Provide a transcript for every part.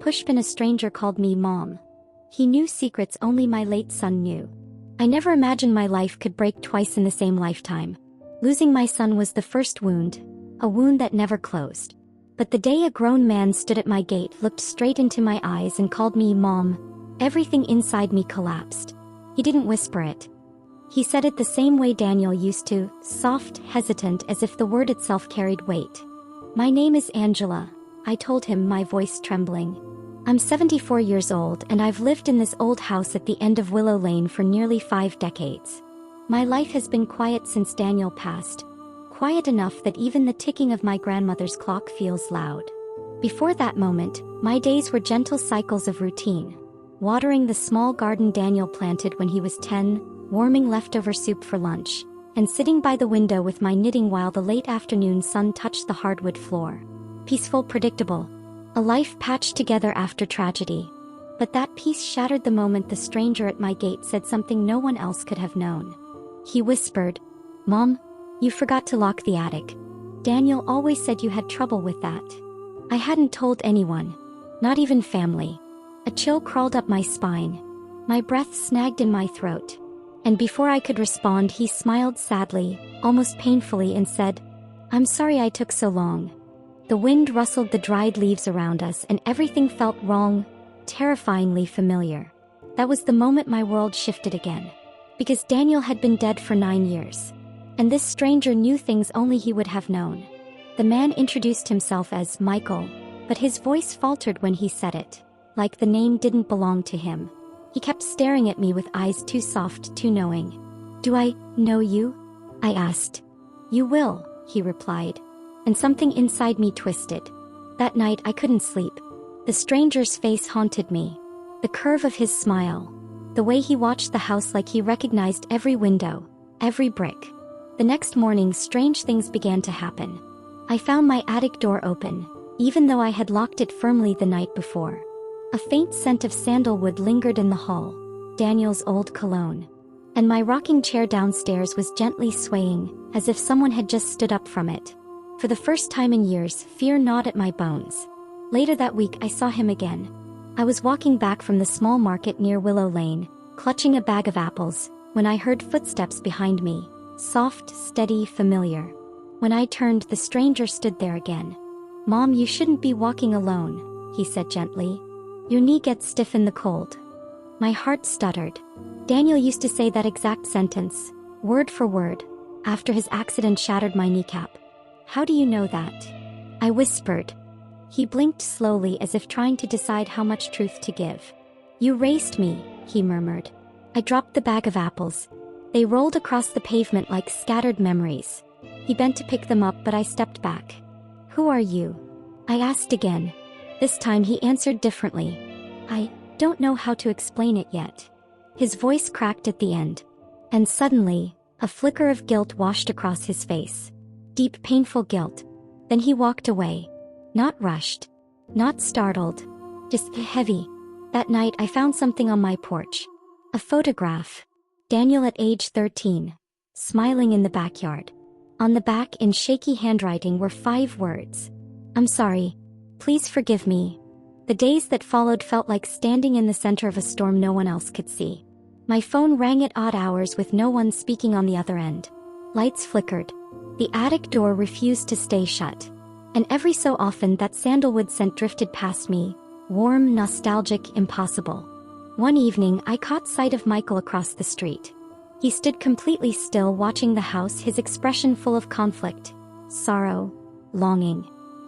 pushpin a stranger called me Mom. He knew secrets only my late son knew. I never imagined my life could break twice in the same lifetime. Losing my son was the first wound, a wound that never closed. But the day a grown man stood at my gate, looked straight into my eyes and called me Mom, everything inside me collapsed. He didn't whisper it. He said it the same way Daniel used to, soft, hesitant, as if the word itself carried weight. My name is Angela, I told him, my voice trembling. I'm 74 years old and I've lived in this old house at the end of Willow Lane for nearly 5 decades. My life has been quiet since Daniel passed. Quiet enough that even the ticking of my grandmother's clock feels loud. Before that moment, my days were gentle cycles of routine. Watering the small garden Daniel planted when he was 10, warming leftover soup for lunch, and sitting by the window with my knitting while the late afternoon sun touched the hardwood floor. Peaceful, predictable. A life patched together after tragedy. But that peace shattered the moment the stranger at my gate said something no one else could have known. He whispered, "Mom, you forgot to lock the attic. Daniel always said you had trouble with that." I hadn't told anyone. Not even family. A chill crawled up my spine. My breath snagged in my throat. And before I could respond, he smiled sadly, almost painfully, and said, "I'm sorry I took so long." The wind rustled the dried leaves around us and everything felt wrong, terrifyingly familiar. That was the moment my world shifted again. Because Daniel had been dead for 9 years. And this stranger knew things only he would have known. The man introduced himself as Michael, but his voice faltered when he said it, like the name didn't belong to him. He kept staring at me with eyes too soft, too knowing. "Do I know you?" I asked. "You will," he replied. And something inside me twisted. That night I couldn't sleep. The stranger's face haunted me. The curve of his smile. The way he watched the house like he recognized every window, every brick. The next morning, strange things began to happen. I found my attic door open, even though I had locked it firmly the night before. A faint scent of sandalwood lingered in the hall, Daniel's old cologne. And my rocking chair downstairs was gently swaying, as if someone had just stood up from it. For the first time in years, fear gnawed at my bones. Later that week, I saw him again. I was walking back from the small market near Willow Lane, clutching a bag of apples, when I heard footsteps behind me, soft, steady, familiar. When I turned, the stranger stood there again. "Mom, you shouldn't be walking alone," he said gently. "Your knee gets stiff in the cold." My heart stuttered. Daniel used to say that exact sentence, word for word, after his accident shattered my kneecap. "How do you know that?" I whispered. He blinked slowly as if trying to decide how much truth to give. "You raised me," he murmured. I dropped the bag of apples. They rolled across the pavement like scattered memories. He bent to pick them up, but I stepped back. "Who are you?" I asked again. This time he answered differently. "I don't know how to explain it yet." His voice cracked at the end. And suddenly, a flicker of guilt washed across his face. Deep, painful guilt. Then he walked away. Not rushed. Not startled. Just heavy. That night I found something on my porch. A photograph. Daniel at age 13. Smiling in the backyard. On the back, in shaky handwriting, were 5 words. "I'm sorry. Please forgive me." The days that followed felt like standing in the center of a storm no one else could see. My phone rang at odd hours with no one speaking on the other end. Lights flickered. The attic door refused to stay shut. And every so often that sandalwood scent drifted past me, warm, nostalgic, impossible. One evening I caught sight of Michael across the street. He stood completely still watching the house, his expression full of conflict, sorrow, longing.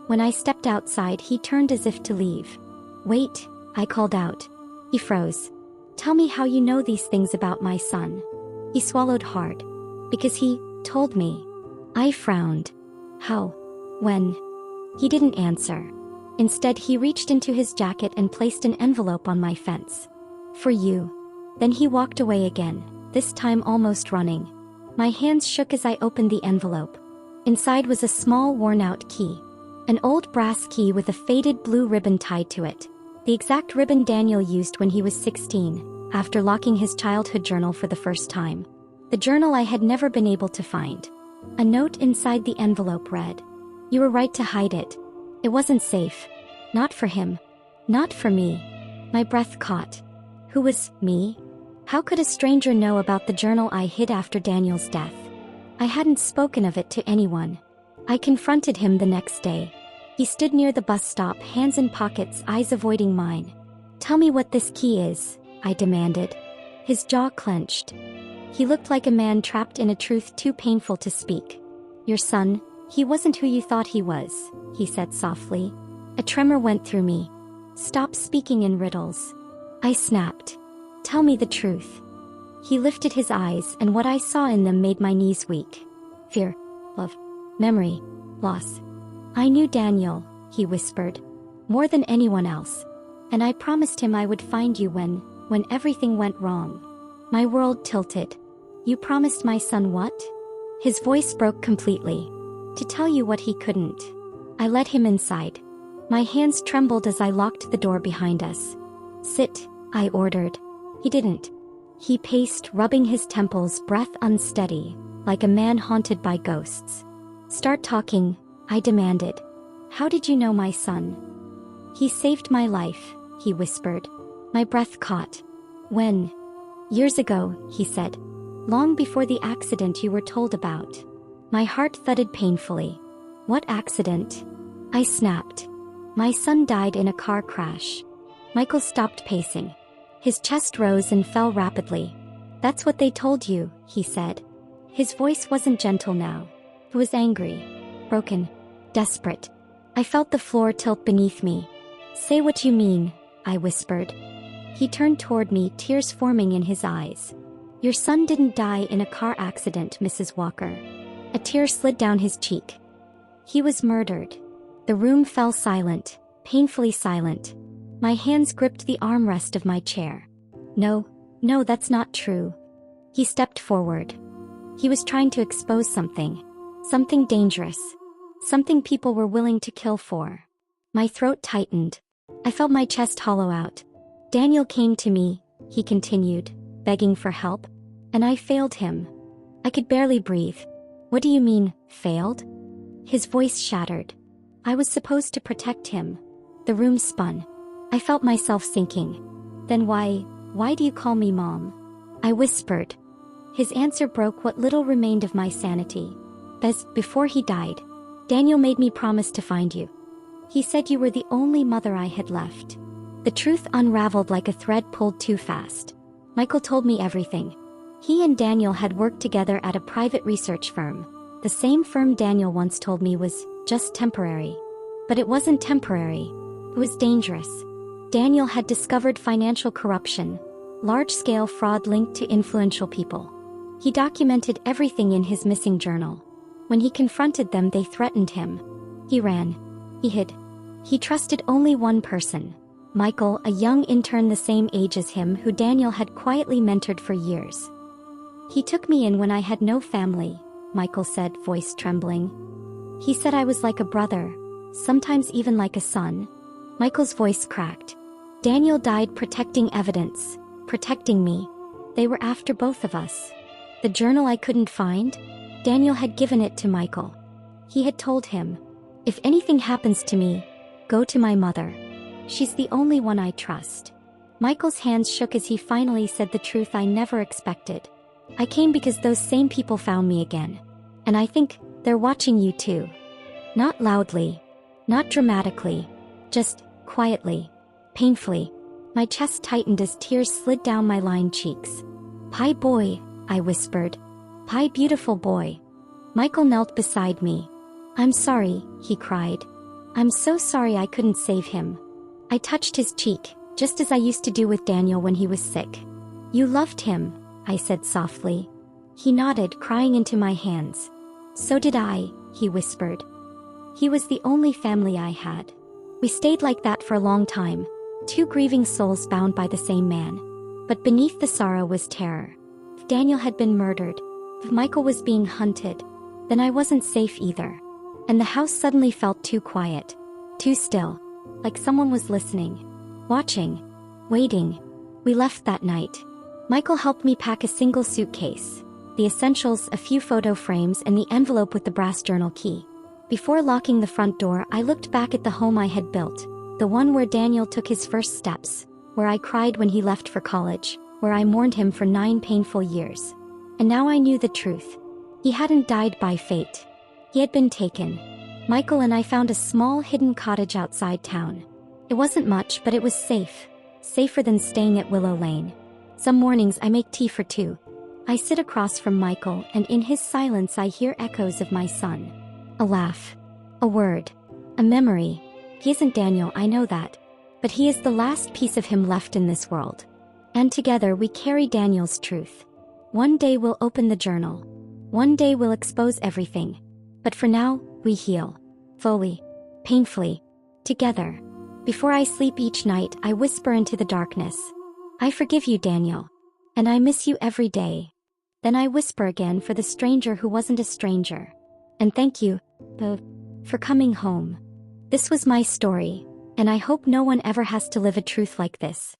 When I stepped outside, he turned as if to leave. "Wait," I called out. He froze. "Tell me how you know these things about my son." He swallowed hard. "Because he told me." I frowned. "How? When?" He didn't answer. Instead, he reached into his jacket and placed an envelope on my fence. "For you." Then he walked away again, this time almost running. My hands shook as I opened the envelope. Inside was a small, worn-out key. An old brass key with a faded blue ribbon tied to it. The exact ribbon Daniel used when he was 16, after locking his childhood journal for the first time. The journal I had never been able to find. A note inside the envelope read, "You were right to hide it. It wasn't safe. Not for him. Not for me. My breath caught. Who was me? How could a stranger know about the journal I hid after Daniel's death? I hadn't spoken of it to anyone. I confronted him the next day. He stood near the bus stop, hands in pockets, eyes avoiding mine. Tell me what this key is, I demanded. His jaw clenched. He looked like a man trapped in a truth too painful to speak. Your son, he wasn't who you thought he was, he said softly. A tremor went through me. Stop speaking in riddles. I snapped. Tell me the truth. He lifted his eyes, and what I saw in them made my knees weak. Fear, love, memory, loss. I knew Daniel, he whispered, more than anyone else. And I promised him I would find you when everything went wrong. My world tilted. You promised my son what? His voice broke completely. To tell you what he couldn't. I led him inside. My hands trembled as I locked the door behind us. Sit, I ordered. He didn't. He paced, rubbing his temples, breath unsteady, like a man haunted by ghosts. Start talking, I demanded. How did you know my son? He saved my life, he whispered. My breath caught. When? Years ago, he said. Long before the accident you were told about. My heart thudded painfully. What accident? I snapped. My son died in a car crash. Michael stopped pacing. His chest rose and fell rapidly. That's what they told you, he said. His voice wasn't gentle now. It was angry, broken, desperate. I felt the floor tilt beneath me. Say what you mean, I whispered. He turned toward me, tears forming in his eyes. Your son didn't die in a car accident, Mrs. Walker. A tear slid down his cheek. He was murdered. The room fell silent, painfully silent. My hands gripped the armrest of my chair. No, that's not true. He stepped forward. He was trying to expose something dangerous, something people were willing to kill for. My throat tightened. I felt my chest hollow out. Daniel came to me, he continued, begging for help, and I failed him. I could barely breathe. What do you mean, failed? His voice shattered. I was supposed to protect him. The room spun. I felt myself sinking. Then why do you call me Mom? I whispered. His answer broke what little remained of my sanity. Before he died, Daniel made me promise to find you. He said you were the only mother I had left. The truth unraveled like a thread pulled too fast. Michael told me everything. He and Daniel had worked together at a private research firm. The same firm Daniel once told me was just temporary. But it wasn't temporary. It was dangerous. Daniel had discovered financial corruption, large-scale fraud linked to influential people. He documented everything in his missing journal. When he confronted them, they threatened him. He ran. He hid. He trusted only one person, Michael, a young intern the same age as him who Daniel had quietly mentored for years. He took me in when I had no family, Michael said, voice trembling. He said I was like a brother, sometimes even like a son. Michael's voice cracked. Daniel died protecting evidence, protecting me. They were after both of us. The journal I couldn't find? Daniel had given it to Michael. He had told him, if anything happens to me, go to my mother. She's the only one I trust. Michael's hands shook as he finally said the truth I never expected. I came because those same people found me again. And I think they're watching you too. Not loudly, not dramatically, just quietly, painfully. My chest tightened as tears slid down my lined cheeks. Pie boy, I whispered. Pie beautiful boy. Michael knelt beside me. I'm sorry, he cried. I'm so sorry I couldn't save him. I touched his cheek, just as I used to do with Daniel when he was sick. You loved him, I said softly. He nodded, crying into my hands. So did I, he whispered. He was the only family I had. We stayed like that for a long time, two grieving souls bound by the same man. But beneath the sorrow was terror. If Daniel had been murdered, if Michael was being hunted, then I wasn't safe either. And the house suddenly felt too quiet, too still, like someone was listening, watching, waiting. We left that night. Michael helped me pack a single suitcase, the essentials, a few photo frames, and the envelope with the brass journal key. Before locking the front door, I looked back at the home I had built, The one where Daniel took his first steps, where I cried when he left for college, where I mourned him for 9 painful years. And now I knew the truth. He hadn't died by fate. He had been taken. Michael and I found a small hidden cottage outside town. It wasn't much, but it was safe. Safer than staying at Willow Lane. Some mornings I make tea for 2. I sit across from Michael, and in his silence I hear echoes of my son. A laugh. A word. A memory. He isn't Daniel, I know that. But he is the last piece of him left in this world. And together we carry Daniel's truth. One day we'll open the journal. One day we'll expose everything. But for now, we heal. Slowly. Painfully. Together. Before I sleep each night, I whisper into the darkness. I forgive you, Daniel. And I miss you every day. Then I whisper again for the stranger who wasn't a stranger. And thank you, for coming home. This was my story, and I hope no one ever has to live a truth like this.